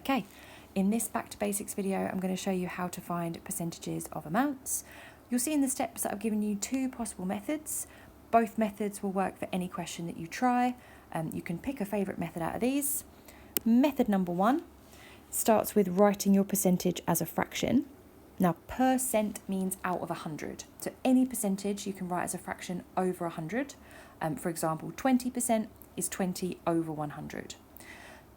Okay, in this Back to Basics video, I'm going to show you how to find percentages of amounts. You'll see in the steps that I've given you two possible methods. Both methods will work for any question that you try. You can pick a favourite method out of these. Method number one starts with writing your percentage as a fraction. Now, percent means out of 100. So any percentage you can write as a fraction over 100. For example, 20% is 20 over 100.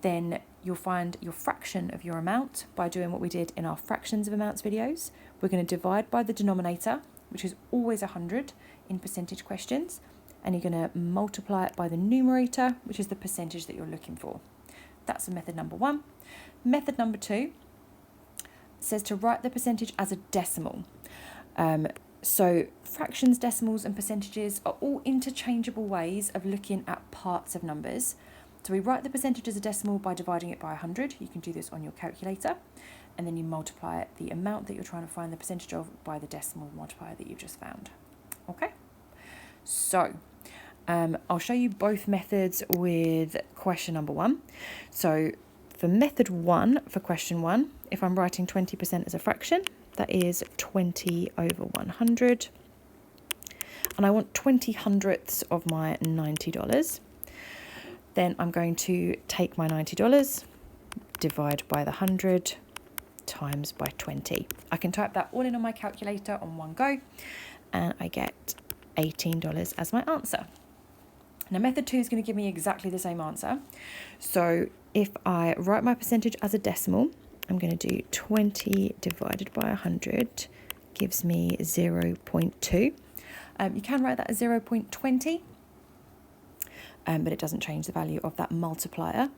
Then you'll find your fraction of your amount by doing what we did in our fractions of amounts videos. We're going to divide by the denominator, which is always 100 in percentage questions, and you're going to multiply it by the numerator, which is the percentage that you're looking for. That's method number one. Method number two says to write the percentage as a decimal. So fractions, decimals and percentages are all interchangeable ways of looking at parts of numbers. So we write the percentage as a decimal by dividing it by 100. You can do this on your calculator, and then you multiply the amount that you're trying to find the percentage of by the decimal multiplier that you've just found. Okay, so I'll show you both methods with question number one. So for method one, for question one, if I'm writing 20% as a fraction, that is 20 over 100. And I want 20 hundredths of my $90. Then I'm going to take my $90, divide by the 100, times by 20. I can type that all in on my calculator on one go, and I get $18 as my answer. Now method two is going to give me exactly the same answer. So if I write my percentage as a decimal, I'm going to do 20 divided by 100 gives me 0.2. You can write that as 0.20. But it doesn't change the value of that multiplier.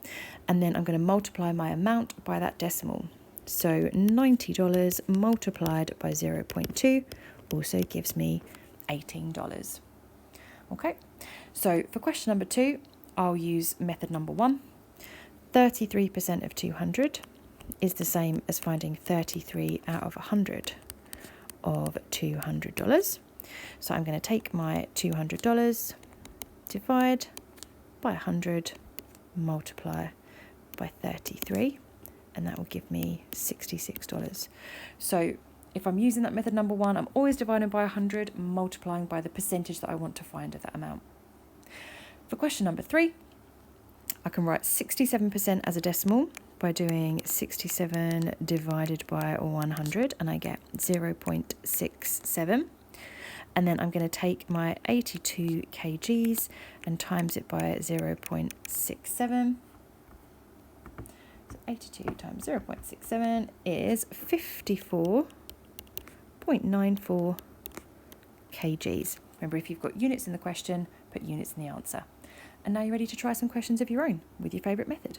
And then I'm going to multiply my amount by that decimal. So $90 multiplied by 0.2 also gives me $18. Okay, so for question number two, I'll use method number one. 33% of 200 is the same as finding 33 out of 100 of $200. So I'm going to take my $200, divide by 100, multiply by 33, and that will give me $66. So if I'm using that method number one, I'm always dividing by 100, multiplying by the percentage that I want to find of that amount. For question number three, I can write 67% as a decimal by doing 67 divided by 100, and I get 0.67. And then I'm going to take my 82 kgs and times it by 0.67. So 82 times 0.67 is 54.94 kgs. Remember, if you've got units in the question, put units in the answer. And now you're ready to try some questions of your own with your favourite method.